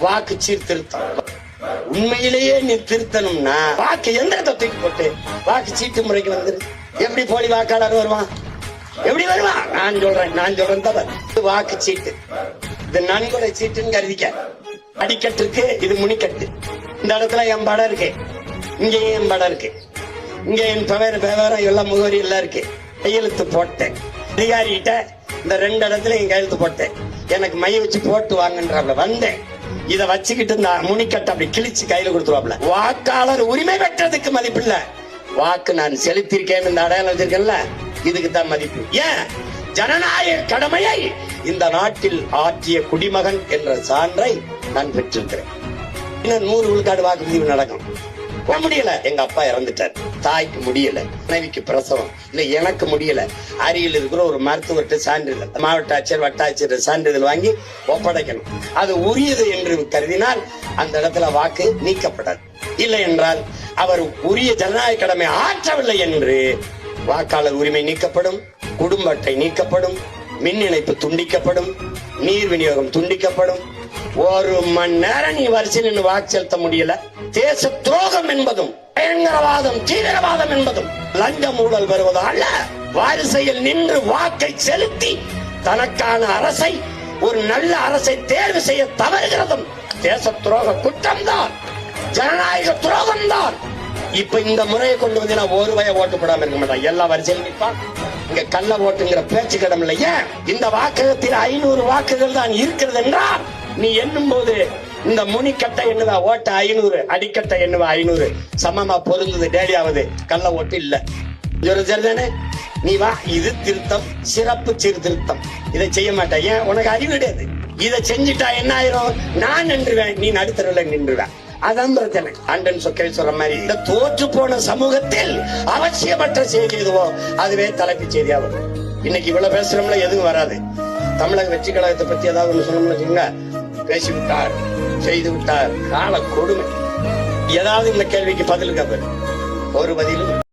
வாக்கு சீர்திருத்தம். உண்மையிலேயே நீ திருத்தணும்னா வாக்கு எந்திரத்தை தூக்கி போட்டு வாக்கு சீட்டு முறைக்கு வந்துரு. எப்படி போலி வாக்காளர் வருவான்? எப்படி வருவான்? நான் சொல்றேன் தவறு. வாக்கு சீட்டு இது நன்கொடை சீட்டுன்னு கருதிக்க. அடிக்கட்டு இருக்கு, இது முனிக்கட்டு. இந்த இடத்துல என் படம் இருக்கு, இங்கேயும் என் படம் இருக்கு, இங்க என் விவரம் எல்லாம் முகவரி எல்லாம் இருக்கு. கையெழுத்து போட்டேன் அதிகாரிகிட்ட. இந்த 2 இடத்துல என் கையெழுத்து போட்டேன். எனக்கு மைய வச்சு போட்டு வாங்கன்றாப்ல. வந்தேன், இத வச்சுக்கிட்டு இந்த முனிக்கட்டை அப்படி கிழிச்சு கையில கொடுத்துருவாப்ல. வாக்காளர் உரிமை பெற்றதுக்கு மதிப்பு இல்ல, வாக்கு நான் செலுத்திருக்கேன்னு இந்த அடையாளம் வச்சிருக்கேன்ல, இதுக்கு தான் மதிப்பு. ஏன்? ஜனநாயக கடமையை இந்த நாட்டில் ஆற்றிய குடிமகன் என்ற சான்றை நான் பெற்றிருக்கிறேன். 100 விழுக்காடு வாக்குப்பதிவு நடக்கும். முடியல, எங்க அப்பா இறந்துட்டார், தாய்க்கு முடியல, மனைவிக்கு பிரசவம் இல்ல, எனக்கு முடியல. அருகில் இருக்கிற ஒரு மருத்துவர்கிட்ட சான்றிதழ், மாவட்ட ஆட்சியர் வட்டாட்சியர் சான்றிதழ் வாங்கி ஒப்படைக்கணும். அது உரியது என்று கருதினால் அந்த இடத்துல வாக்கு நீக்கப்படாது. இல்லை என்றால் அவர் உரிய ஜனநாயக கடமை ஆற்றவில்லை என்று வாக்காளர் உரிமை நீக்கப்படும், குடும்ப அட்டை நீக்கப்படும், மின் இணைப்பு துண்டிக்கப்படும், நீர் விநியோகம் துண்டிக்கப்படும். 1 மணி நேரம் நீ வரிசையில் வாக்கு செலுத்த முடியல. தேச துரோகம் என்பதும் பயங்கரவாதம் தீவிரவாதம் என்பதும் லஞ்சம் ஊழல் வருவதால் வரிசையில் நின்று வாக்கை செலுத்தி தனக்கான அரசை, ஒரு நல்ல அரசை தேர்வு செய்ய தவறுகிறதும் தேச துரோக குற்றம்தான், ஜனநாயக துரோகம் தான். இப்ப இந்த முறையை கொண்டு வந்து ஒரு வய ஓட்டு போடாம இருக்க மாட்டான், எல்லா வரிசையில் நிற்பான். இங்க கள்ள ஓட்டுங்கிற பேச்சு கிடம் இல்லையா? இந்த வாக்ககத்தில் 500 வாக்குகள் தான் இருக்கிறது என்றால் நீ எண்ணும் போது இந்த முனிக்கட்டை எண்ணுவா ஓட்ட 500, அடிக்கட்டை எண்ணுவா 500 சமமா பொருந்தது. டேடியாவது கள்ள ஓட்டு இல்ல. சரிதானே? நீ வா, இது திருத்தம், சிறப்பு சீர்திருத்தம். இதை செய்ய மாட்டேன், ஏன்? உனக்கு அறிவு கிடையாது. இதை செஞ்சுட்டா என்ன ஆயிரும்? நான் நின்றுவேன், நீ நடுத்தரவில் நின்றுவேன். அதான் பிரச்சனை. அண்டன் சொக்கை சொல்ற மாதிரி இந்த தோற்று போன சமூகத்தில் அவசியமற்ற செய்தி எதுவோ அதுவே தலைப்பு செய்தியா வரும். இன்னைக்கு இவ்வளவு பேசுறோம்ல, எதுவும் வராது. தமிழக வெற்றி கழகத்தை பத்தி ஏதாவது ஒண்ணு சொல்லணும்னு வச்சுக்கோங்க, பேசிவிட்டார், செய்து விட்டார், கால கொடுமை. ஏதாவது இந்த கேள்விக்கு பதில் ஒரு பதிலும்